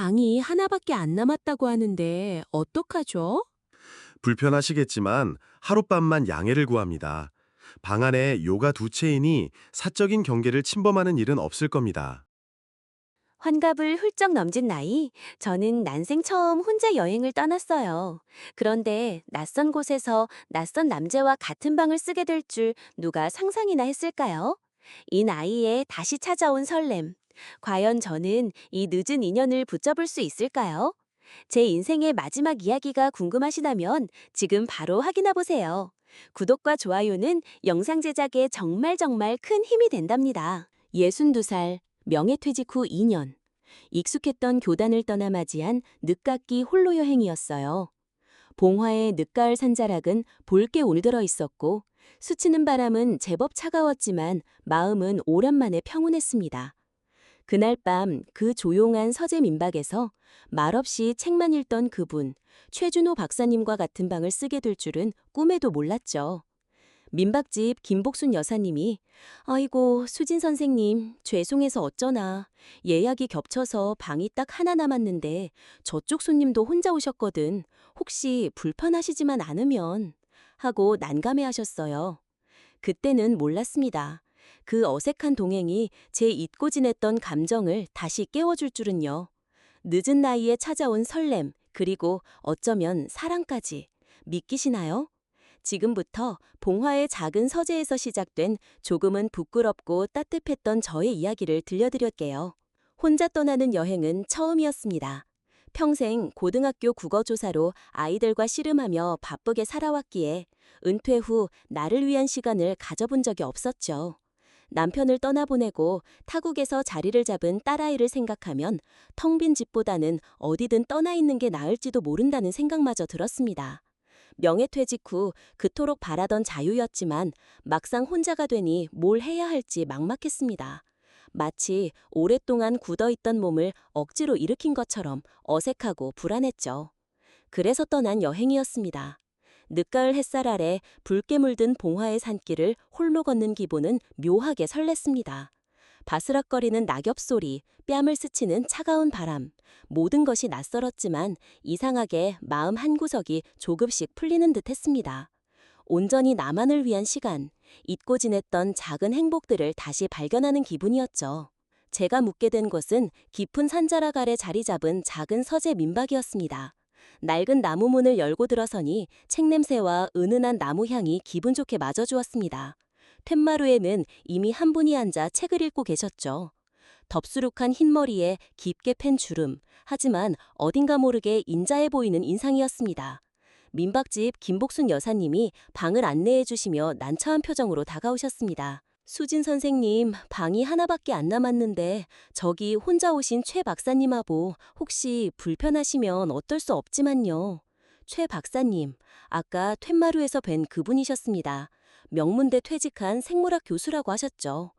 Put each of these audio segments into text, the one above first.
방이 하나밖에 안 남았다고 하는데 어떡하죠? 불편하시겠지만 하룻밤만 양해를 구합니다. 방 안에 요가 두 체인이 사적인 경계를 침범하는 일은 없을 겁니다. 환갑을 훌쩍 넘진 나이, 저는 난생 처음 혼자 여행을 떠났어요. 그런데 낯선 곳에서 낯선 남자와 같은 방을 쓰게 될 줄 누가 상상이나 했을까요? 이 나이에 다시 찾아온 설렘. 과연 저는 이 늦은 인연을 붙잡을 수 있을까요? 제 인생의 마지막 이야기가 궁금하시다면 지금 바로 확인해 보세요. 구독과 좋아요는 영상 제작에 정말 큰 힘이 된답니다. 62살, 명예퇴직 후 2년. 익숙했던 교단을 떠나 맞이한 늦깎이 홀로 여행이었어요. 봉화의 늦가을 산자락은 볼게 올들어 있었고 스치는 바람은 제법 차가웠지만 마음은 오랜만에 평온했습니다. 그날 밤 그 조용한 서재 민박에서 말없이 책만 읽던 그분, 최준호 박사님과 같은 방을 쓰게 될 줄은 꿈에도 몰랐죠. 민박집 김복순 여사님이 "아이고, 수진 선생님, 죄송해서 어쩌나. 예약이 겹쳐서 방이 딱 하나 남았는데 저쪽 손님도 혼자 오셨거든. 혹시 불편하시지만 않으면." 하고 난감해하셨어요. 그때는 몰랐습니다. 그 어색한 동행이 제 잊고 지냈던 감정을 다시 깨워줄 줄은요. 늦은 나이에 찾아온 설렘, 그리고 어쩌면 사랑까지. 믿기시나요? 지금부터 봉화의 작은 서재에서 시작된 조금은 부끄럽고 따뜻했던 저의 이야기를 들려드릴게요. 혼자 떠나는 여행은 처음이었습니다. 평생 고등학교 국어조사로 아이들과 씨름하며 바쁘게 살아왔기에 은퇴 후 나를 위한 시간을 가져본 적이 없었죠. 남편을 떠나보내고 타국에서 자리를 잡은 딸아이를 생각하면 텅 빈 집보다는 어디든 떠나 있는 게 나을지도 모른다는 생각마저 들었습니다. 명예퇴직 후 그토록 바라던 자유였지만 막상 혼자가 되니 뭘 해야 할지 막막했습니다. 마치 오랫동안 굳어있던 몸을 억지로 일으킨 것처럼 어색하고 불안했죠. 그래서 떠난 여행이었습니다. 늦가을 햇살 아래 붉게 물든 봉화의 산길을 홀로 걷는 기분은 묘하게 설렜습니다. 바스락거리는 낙엽 소리, 뺨을 스치는 차가운 바람, 모든 것이 낯설었지만 이상하게 마음 한구석이 조금씩 풀리는 듯 했습니다. 온전히 나만을 위한 시간, 잊고 지냈던 작은 행복들을 다시 발견하는 기분이었죠. 제가 묵게 된 곳은 깊은 산자락 아래 자리 잡은 작은 서재 민박이었습니다. 낡은 나무 문을 열고 들어서니 책 냄새와 은은한 나무 향이 기분 좋게 맞아주었습니다. 툇마루에는 이미 한 분이 앉아 책을 읽고 계셨죠. 덥수룩한 흰머리에 깊게 팬 주름, 하지만 어딘가 모르게 인자해 보이는 인상이었습니다. 민박집 김복순 여사님이 방을 안내해 주시며 난처한 표정으로 다가오셨습니다. "수진 선생님, 방이 하나밖에 안 남았는데 저기 혼자 오신 최 박사님하고 혹시 불편하시면 어떨 수 없지만요." 최 박사님, 아까 툇마루에서 뵌 그분이셨습니다. 명문대 퇴직한 생물학 교수라고 하셨죠.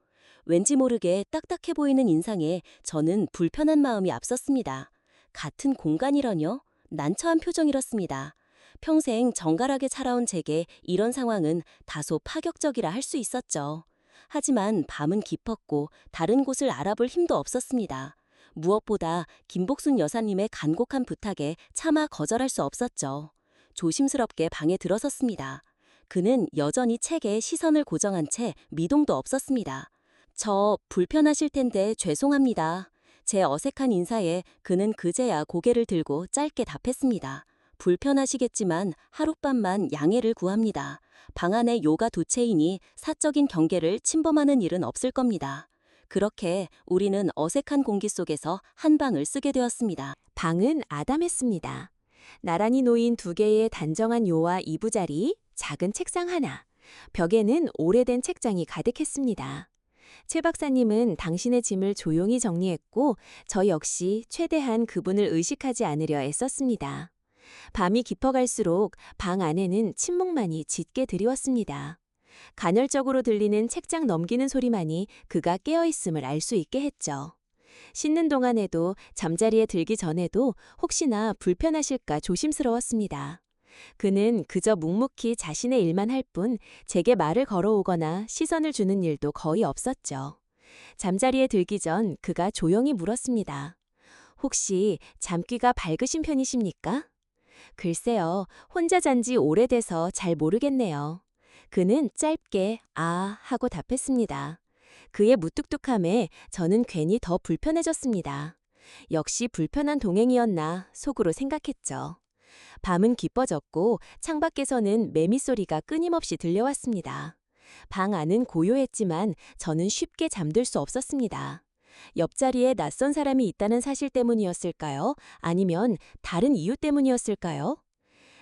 왠지 모르게 딱딱해 보이는 인상에 저는 불편한 마음이 앞섰습니다. 같은 공간이라뇨? 난처한 표정이었습니다. 평생 정갈하게 살아온 제게 이런 상황은 다소 파격적이라 할 수 있었죠. 하지만 밤은 깊었고 다른 곳을 알아볼 힘도 없었습니다. 무엇보다 김복순 여사님의 간곡한 부탁에 차마 거절할 수 없었죠. 조심스럽게 방에 들어섰습니다. 그는 여전히 책에 시선을 고정한 채 미동도 없었습니다. "저 불편하실 텐데 죄송합니다." 제 어색한 인사에 그는 그제야 고개를 들고 짧게 답했습니다. "불편하시겠지만 하룻밤만 양해를 구합니다. 방 안에 요가 두 채이니 사적인 경계를 침범하는 일은 없을 겁니다." 그렇게 우리는 어색한 공기 속에서 한 방을 쓰게 되었습니다. 방은 아담했습니다. 나란히 놓인 두 개의 단정한 요와 이부자리, 작은 책상 하나, 벽에는 오래된 책장이 가득했습니다. 최 박사님은 당신의 짐을 조용히 정리했고 저 역시 최대한 그분을 의식하지 않으려 애썼습니다. 밤이 깊어갈수록 방 안에는 침묵만이 짙게 드리웠습니다. 간헐적으로 들리는 책장 넘기는 소리만이 그가 깨어있음을 알 수 있게 했죠. 씻는 동안에도 잠자리에 들기 전에도 혹시나 불편하실까 조심스러웠습니다. 그는 그저 묵묵히 자신의 일만 할 뿐 제게 말을 걸어오거나 시선을 주는 일도 거의 없었죠. 잠자리에 들기 전 그가 조용히 물었습니다. 혹시 잠귀가 밝으신 편이십니까? 글쎄요, 혼자 잔 지 오래돼서 잘 모르겠네요. 그는 짧게 아 하고 답했습니다. 그의 무뚝뚝함에 저는 괜히 더 불편해졌습니다. 역시 불편한 동행이었나 속으로 생각했죠. 밤은 깊어졌고 창밖에서는 매미 소리가 끊임없이 들려왔습니다. 방 안은 고요했지만 저는 쉽게 잠들 수 없었습니다. 옆자리에 낯선 사람이 있다는 사실 때문이었을까요? 아니면 다른 이유 때문이었을까요?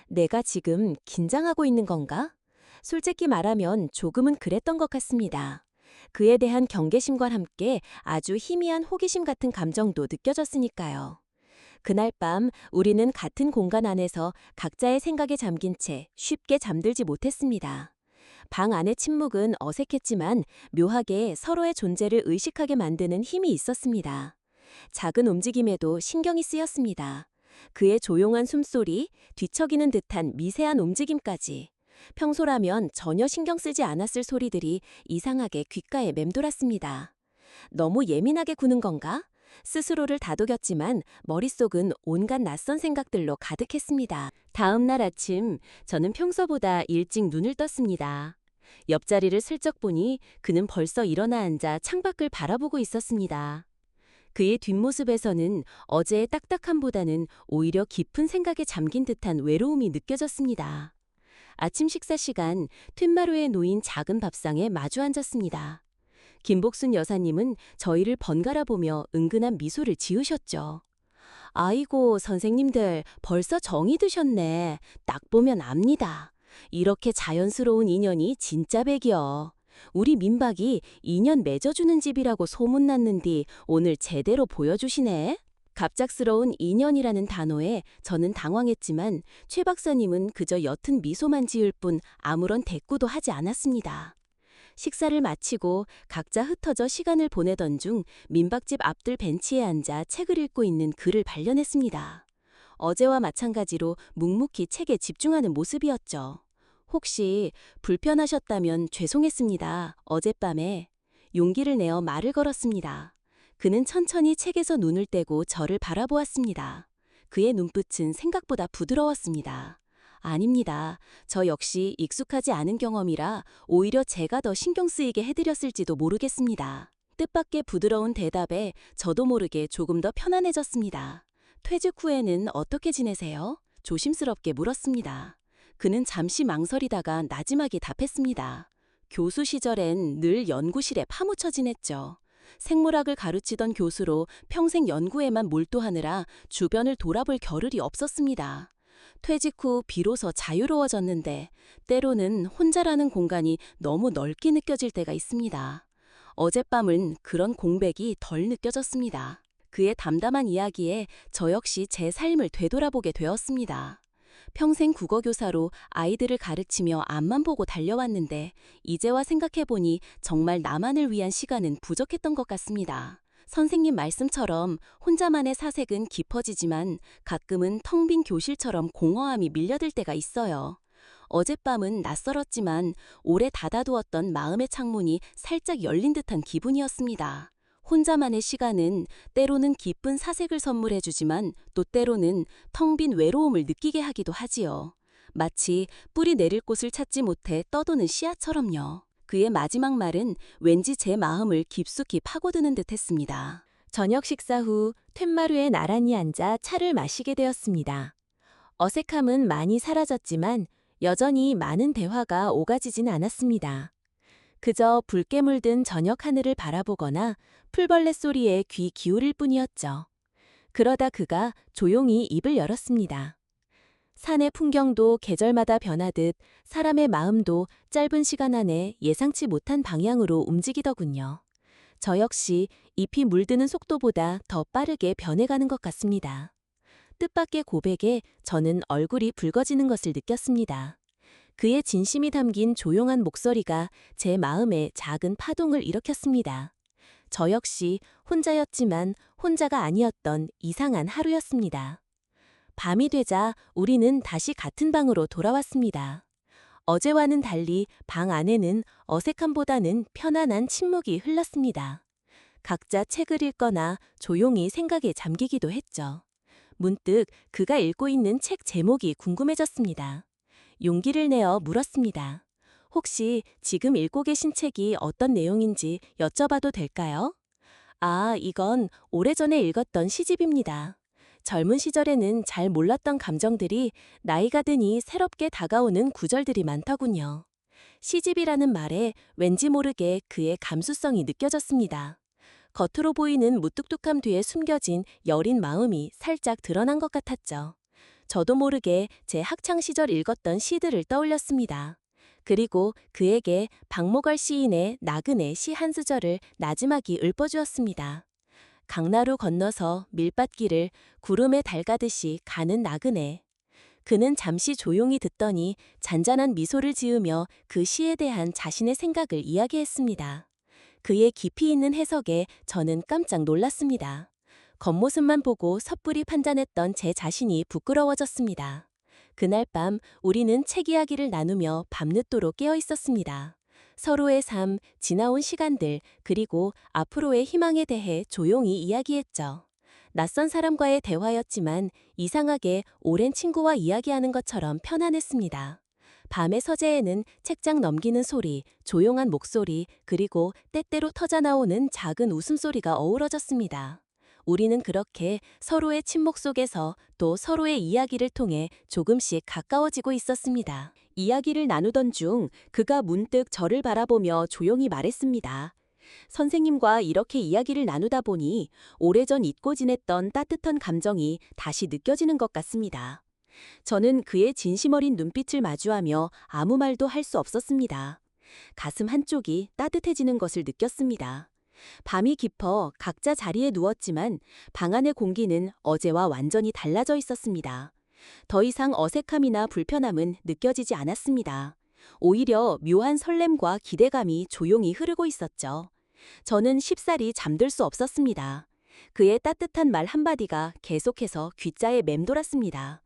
내가 지금 긴장하고 있는 건가? 솔직히 말하면 조금은 그랬던 것 같습니다. 그에 대한 경계심과 함께 아주 희미한 호기심 같은 감정도 느껴졌으니까요. 그날 밤 우리는 같은 공간 안에서 각자의 생각에 잠긴 채 쉽게 잠들지 못했습니다. 방 안의 침묵은 어색했지만 묘하게 서로의 존재를 의식하게 만드는 힘이 있었습니다. 작은 움직임에도 신경이 쓰였습니다. 그의 조용한 숨소리, 뒤척이는 듯한 미세한 움직임까지. 평소라면 전혀 신경 쓰지 않았을 소리들이 이상하게 귓가에 맴돌았습니다. 너무 예민하게 구는 건가? 스스로를 다독였지만 머릿속은 온갖 낯선 생각들로 가득했습니다. 다음 날 아침, 저는 평소보다 일찍 눈을 떴습니다. 옆자리를 슬쩍 보니 그는 벌써 일어나 앉아 창밖을 바라보고 있었습니다. 그의 뒷모습에서는 어제의 딱딱함보다는 오히려 깊은 생각에 잠긴 듯한 외로움이 느껴졌습니다. 아침 식사 시간, 툇마루에 놓인 작은 밥상에 마주 앉았습니다. 김복순 여사님은 저희를 번갈아 보며 은근한 미소를 지으셨죠. 아이고, 선생님들 벌써 정이 드셨네. 딱 보면 압니다. 이렇게 자연스러운 인연이 진짜 백이여. 우리 민박이 인연 맺어주는 집이라고 소문났는디 오늘 제대로 보여주시네. 갑작스러운 인연이라는 단어에 저는 당황했지만 최 박사님은 그저 옅은 미소만 지을 뿐 아무런 대꾸도 하지 않았습니다. 식사를 마치고 각자 흩어져 시간을 보내던 중 민박집 앞들 벤치에 앉아 책을 읽고 있는 그를 발견했습니다. 어제와 마찬가지로 묵묵히 책에 집중하는 모습이었죠. 혹시 불편하셨다면 죄송했습니다. 어젯밤에 용기를 내어 말을 걸었습니다. 그는 천천히 책에서 눈을 떼고 저를 바라보았습니다. 그의 눈빛은 생각보다 부드러웠습니다. 아닙니다. 저 역시 익숙하지 않은 경험이라 오히려 제가 더 신경 쓰이게 해드렸을지도 모르겠습니다. 뜻밖의 부드러운 대답에 저도 모르게 조금 더 편안해졌습니다. 퇴직 후에는 어떻게 지내세요? 조심스럽게 물었습니다. 그는 잠시 망설이다가 나지막이 답했습니다. 교수 시절엔 늘 연구실에 파묻혀 지냈죠. 생물학을 가르치던 교수로 평생 연구에만 몰두하느라 주변을 돌아볼 겨를이 없었습니다. 퇴직 후 비로소 자유로워졌는데 때로는 혼자라는 공간이 너무 넓게 느껴질 때가 있습니다. 어젯밤은 그런 공백이 덜 느껴졌습니다. 그의 담담한 이야기에 저 역시 제 삶을 되돌아보게 되었습니다. 평생 국어교사로 아이들을 가르치며 앞만 보고 달려왔는데 이제와 생각해보니 정말 나만을 위한 시간은 부족했던 것 같습니다. 선생님 말씀처럼 혼자만의 사색은 깊어지지만 가끔은 텅 빈 교실처럼 공허함이 밀려들 때가 있어요. 어젯밤은 낯설었지만 오래 닫아두었던 마음의 창문이 살짝 열린 듯한 기분이었습니다. 혼자만의 시간은 때로는 기쁜 사색을 선물해주지만 또 때로는 텅 빈 외로움을 느끼게 하기도 하지요. 마치 뿌리 내릴 곳을 찾지 못해 떠도는 씨앗처럼요. 그의 마지막 말은 왠지 제 마음을 깊숙이 파고드는 듯 했습니다. 저녁 식사 후 툇마루에 나란히 앉아 차를 마시게 되었습니다. 어색함은 많이 사라졌지만 여전히 많은 대화가 오가지진 않았습니다. 그저 붉게 물든 저녁 하늘을 바라보거나 풀벌레 소리에 귀 기울일 뿐이었죠. 그러다 그가 조용히 입을 열었습니다. 산의 풍경도 계절마다 변하듯 사람의 마음도 짧은 시간 안에 예상치 못한 방향으로 움직이더군요. 저 역시 잎이 물드는 속도보다 더 빠르게 변해가는 것 같습니다. 뜻밖의 고백에 저는 얼굴이 붉어지는 것을 느꼈습니다. 그의 진심이 담긴 조용한 목소리가 제 마음에 작은 파동을 일으켰습니다. 저 역시 혼자였지만 혼자가 아니었던 이상한 하루였습니다. 밤이 되자 우리는 다시 같은 방으로 돌아왔습니다. 어제와는 달리 방 안에는 어색함보다는 편안한 침묵이 흘렀습니다. 각자 책을 읽거나 조용히 생각에 잠기기도 했죠. 문득 그가 읽고 있는 책 제목이 궁금해졌습니다. 용기를 내어 물었습니다. 혹시 지금 읽고 계신 책이 어떤 내용인지 여쭤봐도 될까요? 아, 이건 오래전에 읽었던 시집입니다. 젊은 시절에는 잘 몰랐던 감정들이 나이가 드니 새롭게 다가오는 구절들이 많더군요. 시집이라는 말에 왠지 모르게 그의 감수성이 느껴졌습니다. 겉으로 보이는 무뚝뚝함 뒤에 숨겨진 여린 마음이 살짝 드러난 것 같았죠. 저도 모르게 제 학창 시절 읽었던 시들을 떠올렸습니다. 그리고 그에게 박목월 시인의 나그네 시 한 수절을 나지막이 읊어주었습니다. 강나루 건너서 밀밭길을 구름에 달가듯이 가는 나그네. 그는 잠시 조용히 듣더니 잔잔한 미소를 지으며 그 시에 대한 자신의 생각을 이야기했습니다. 그의 깊이 있는 해석에 저는 깜짝 놀랐습니다. 겉모습만 보고 섣불리 판단했던 제 자신이 부끄러워졌습니다. 그날 밤 우리는 책 이야기를 나누며 밤늦도록 깨어 있었습니다. 서로의 삶, 지나온 시간들, 그리고 앞으로의 희망에 대해 조용히 이야기했죠. 낯선 사람과의 대화였지만 이상하게 오랜 친구와 이야기하는 것처럼 편안했습니다. 밤의 서재에는 책장 넘기는 소리, 조용한 목소리, 그리고 때때로 터져나오는 작은 웃음소리가 어우러졌습니다. 우리는 그렇게 서로의 침묵 속에서 또 서로의 이야기를 통해 조금씩 가까워지고 있었습니다. 이야기를 나누던 중 그가 문득 저를 바라보며 조용히 말했습니다. 선생님과 이렇게 이야기를 나누다 보니 오래전 잊고 지냈던 따뜻한 감정이 다시 느껴지는 것 같습니다. 저는 그의 진심 어린 눈빛을 마주하며 아무 말도 할 수 없었습니다. 가슴 한쪽이 따뜻해지는 것을 느꼈습니다. 밤이 깊어 각자 자리에 누웠지만 방 안의 공기는 어제와 완전히 달라져 있었습니다. 더 이상 어색함이나 불편함은 느껴지지 않았습니다. 오히려 묘한 설렘과 기대감이 조용히 흐르고 있었죠. 저는 쉽사리 잠들 수 없었습니다. 그의 따뜻한 말 한마디가 계속해서 귓자에 맴돌았습니다.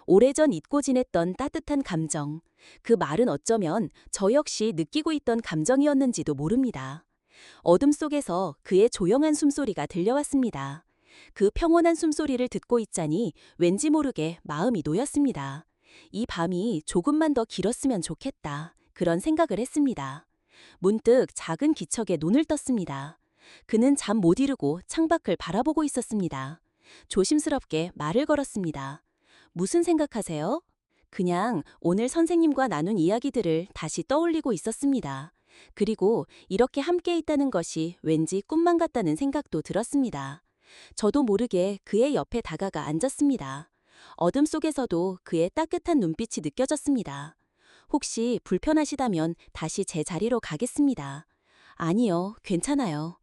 오래전 잊고 지냈던 따뜻한 감정. 그 말은 어쩌면 저 역시 느끼고 있던 감정이었는지도 모릅니다. 어둠 속에서 그의 조용한 숨소리가 들려왔습니다. 그 평온한 숨소리를 듣고 있자니 왠지 모르게 마음이 놓였습니다. 이 밤이 조금만 더 길었으면 좋겠다. 그런 생각을 했습니다. 문득 작은 기척에 눈을 떴습니다. 그는 잠 못 이루고 창밖을 바라보고 있었습니다. 조심스럽게 말을 걸었습니다. 무슨 생각하세요? 그냥 오늘 선생님과 나눈 이야기들을 다시 떠올리고 있었습니다. 그리고 이렇게 함께 있다는 것이 왠지 꿈만 같다는 생각도 들었습니다. 저도 모르게 그의 옆에 다가가 앉았습니다. 어둠 속에서도 그의 따뜻한 눈빛이 느껴졌습니다. 혹시 불편하시다면 다시 제 자리로 가겠습니다. 아니요, 괜찮아요.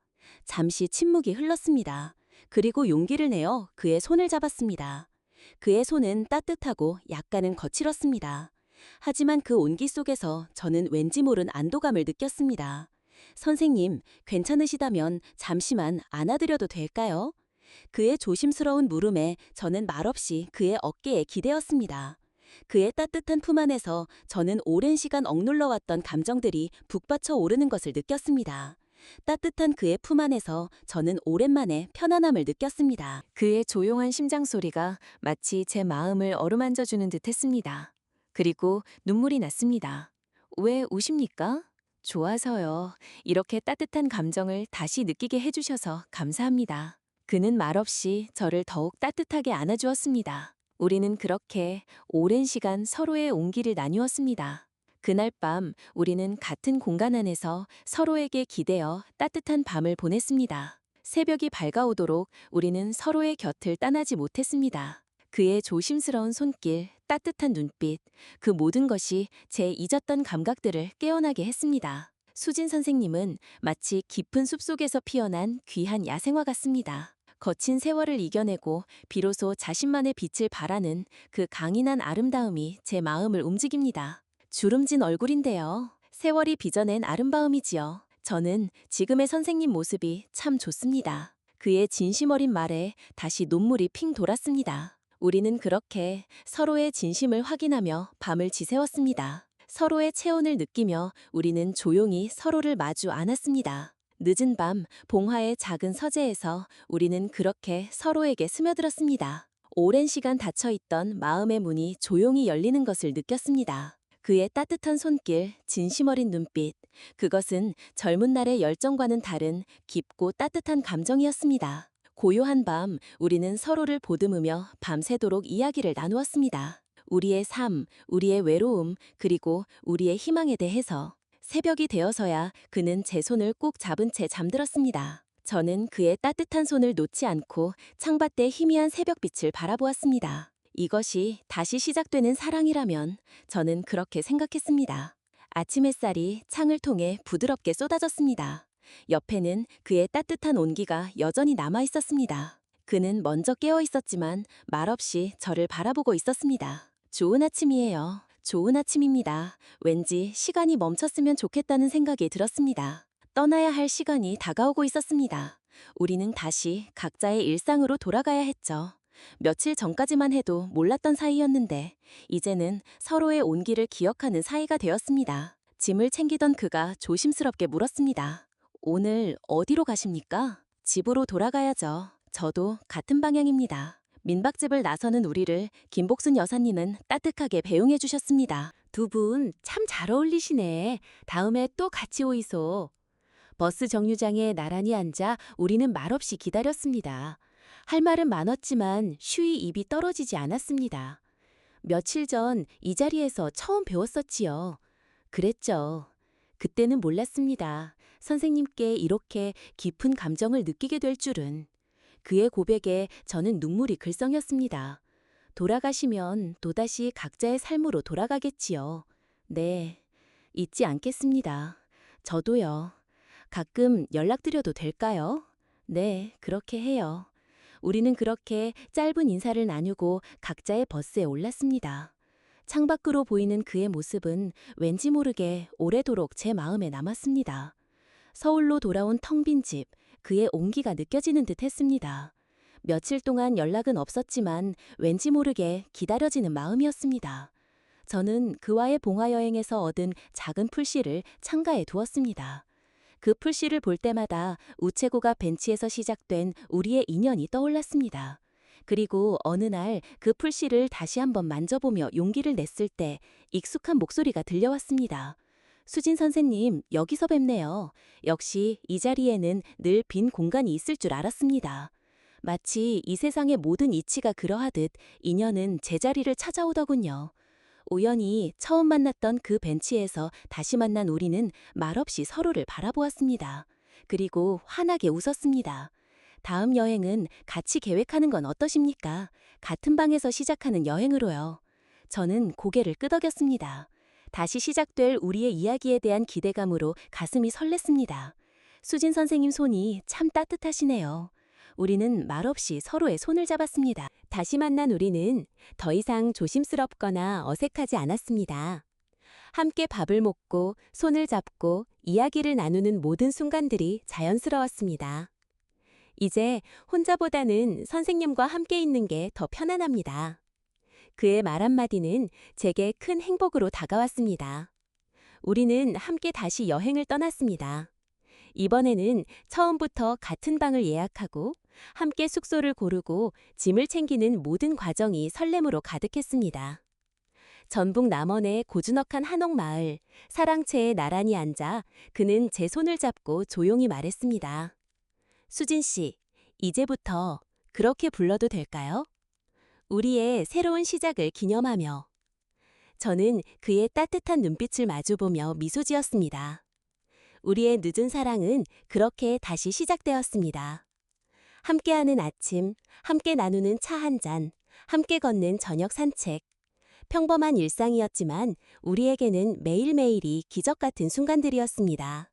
잠시 침묵이 흘렀습니다. 그리고 용기를 내어 그의 손을 잡았습니다. 그의 손은 따뜻하고 약간은 거칠었습니다. 하지만 그 온기 속에서 저는 왠지 모른 안도감을 느꼈습니다. 선생님, 괜찮으시다면 잠시만 안아드려도 될까요? 그의 조심스러운 물음에 저는 말없이 그의 어깨에 기대었습니다. 그의 따뜻한 품 안에서 저는 오랜 시간 억눌러왔던 감정들이 북받쳐 오르는 것을 느꼈습니다. 따뜻한 그의 품 안에서 저는 오랜만에 편안함을 느꼈습니다. 그의 조용한 심장 소리가 마치 제 마음을 어루만져주는 듯 했습니다. 그리고 눈물이 났습니다. 왜 우십니까? 좋아서요. 이렇게 따뜻한 감정을 다시 느끼게 해주셔서 감사합니다. 그는 말없이 저를 더욱 따뜻하게 안아주었습니다. 우리는 그렇게 오랜 시간 서로의 온기를 나누었습니다. 그날 밤 우리는 같은 공간 안에서 서로에게 기대어 따뜻한 밤을 보냈습니다. 새벽이 밝아오도록 우리는 서로의 곁을 떠나지 못했습니다. 그의 조심스러운 손길, 따뜻한 눈빛, 그 모든 것이 제 잊었던 감각들을 깨어나게 했습니다. 수진 선생님은 마치 깊은 숲속에서 피어난 귀한 야생화 같습니다. 거친 세월을 이겨내고 비로소 자신만의 빛을 발하는 그 강인한 아름다움이 제 마음을 움직입니다. 주름진 얼굴인데요. 세월이 빚어낸 아름다움이지요. 저는 지금의 선생님 모습이 참 좋습니다. 그의 진심 어린 말에 다시 눈물이 핑 돌았습니다. 우리는 그렇게 서로의 진심을 확인하며 밤을 지새웠습니다. 서로의 체온을 느끼며 우리는 조용히 서로를 마주 안았습니다. 늦은 밤 봉화의 작은 서재에서 우리는 그렇게 서로에게 스며들었습니다. 오랜 시간 닫혀있던 마음의 문이 조용히 열리는 것을 느꼈습니다. 그의 따뜻한 손길, 진심 어린 눈빛, 그것은 젊은 날의 열정과는 다른 깊고 따뜻한 감정이었습니다. 고요한 밤, 우리는 서로를 보듬으며 밤새도록 이야기를 나누었습니다. 우리의 삶, 우리의 외로움, 그리고 우리의 희망에 대해서. 새벽이 되어서야 그는 제 손을 꼭 잡은 채 잠들었습니다. 저는 그의 따뜻한 손을 놓지 않고 창밖의 희미한 새벽빛을 바라보았습니다. 이것이 다시 시작되는 사랑이라면 저는 그렇게 생각했습니다. 아침 햇살이 창을 통해 부드럽게 쏟아졌습니다. 옆에는 그의 따뜻한 온기가 여전히 남아 있었습니다. 그는 먼저 깨어 있었지만 말없이 저를 바라보고 있었습니다. 좋은 아침이에요. 좋은 아침입니다. 왠지 시간이 멈췄으면 좋겠다는 생각이 들었습니다. 떠나야 할 시간이 다가오고 있었습니다. 우리는 다시 각자의 일상으로 돌아가야 했죠. 며칠 전까지만 해도 몰랐던 사이였는데 이제는 서로의 온기를 기억하는 사이가 되었습니다. 짐을 챙기던 그가 조심스럽게 물었습니다. 오늘 어디로 가십니까? 집으로 돌아가야죠. 저도 같은 방향입니다. 민박집을 나서는 우리를 김복순 여사님은 따뜻하게 배웅해 주셨습니다. 두 분 참 잘 어울리시네. 다음에 또 같이 오이소. 버스 정류장에 나란히 앉아 우리는 말없이 기다렸습니다. 할 말은 많았지만 쉬이 입이 떨어지지 않았습니다. 며칠 전 이 자리에서 처음 배웠었지요. 그랬죠. 그때는 몰랐습니다. 선생님께 이렇게 깊은 감정을 느끼게 될 줄은. 그의 고백에 저는 눈물이 글썽였습니다. 돌아가시면 또다시 각자의 삶으로 돌아가겠지요. 네, 잊지 않겠습니다. 저도요. 가끔 연락드려도 될까요? 네, 그렇게 해요. 우리는 그렇게 짧은 인사를 나누고 각자의 버스에 올랐습니다. 창밖으로 보이는 그의 모습은 왠지 모르게 오래도록 제 마음에 남았습니다. 서울로 돌아온 텅 빈 집, 그의 온기가 느껴지는 듯 했습니다. 며칠 동안 연락은 없었지만 왠지 모르게 기다려지는 마음이었습니다. 저는 그와의 봉화 여행에서 얻은 작은 풀씨를 창가에 두었습니다. 그 풀씨를 볼 때마다 우체국앞 벤치에서 시작된 우리의 인연이 떠올랐습니다. 그리고 어느 날 그 풀씨를 다시 한번 만져보며 용기를 냈을 때 익숙한 목소리가 들려왔습니다. 수진 선생님, 여기서 뵙네요. 역시 이 자리에는 늘 빈 공간이 있을 줄 알았습니다. 마치 이 세상의 모든 이치가 그러하듯 인연은 제자리를 찾아오더군요. 우연히 처음 만났던 그 벤치에서 다시 만난 우리는 말없이 서로를 바라보았습니다. 그리고 환하게 웃었습니다. 다음 여행은 같이 계획하는 건 어떠십니까? 같은 방에서 시작하는 여행으로요. 저는 고개를 끄덕였습니다. 다시 시작될 우리의 이야기에 대한 기대감으로 가슴이 설렜습니다. 수진 선생님 손이 참 따뜻하시네요. 우리는 말없이 서로의 손을 잡았습니다. 다시 만난 우리는 더 이상 조심스럽거나 어색하지 않았습니다. 함께 밥을 먹고 손을 잡고 이야기를 나누는 모든 순간들이 자연스러웠습니다. 이제 혼자보다는 선생님과 함께 있는 게 더 편안합니다. 그의 말 한마디는 제게 큰 행복으로 다가왔습니다. 우리는 함께 다시 여행을 떠났습니다. 이번에는 처음부터 같은 방을 예약하고 함께 숙소를 고르고 짐을 챙기는 모든 과정이 설렘으로 가득했습니다. 전북 남원의 고즈넉한 한옥마을, 사랑채에 나란히 앉아 그는 제 손을 잡고 조용히 말했습니다. 수진 씨, 이제부터 그렇게 불러도 될까요? 우리의 새로운 시작을 기념하며. 저는 그의 따뜻한 눈빛을 마주보며 미소 지었습니다. 우리의 늦은 사랑은 그렇게 다시 시작되었습니다. 함께하는 아침, 함께 나누는 차 한 잔, 함께 걷는 저녁 산책. 평범한 일상이었지만 우리에게는 매일매일이 기적 같은 순간들이었습니다.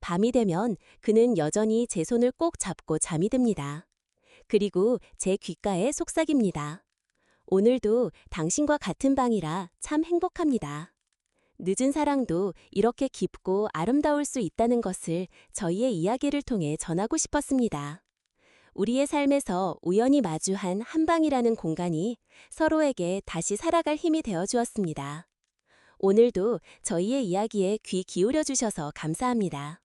밤이 되면 그는 여전히 제 손을 꼭 잡고 잠이 듭니다. 그리고 제 귓가에 속삭입니다. 오늘도 당신과 같은 방이라 참 행복합니다. 늦은 사랑도 이렇게 깊고 아름다울 수 있다는 것을 저희의 이야기를 통해 전하고 싶었습니다. 우리의 삶에서 우연히 마주한 한 방이라는 공간이 서로에게 다시 살아갈 힘이 되어 주었습니다. 오늘도 저희의 이야기에 귀 기울여 주셔서 감사합니다.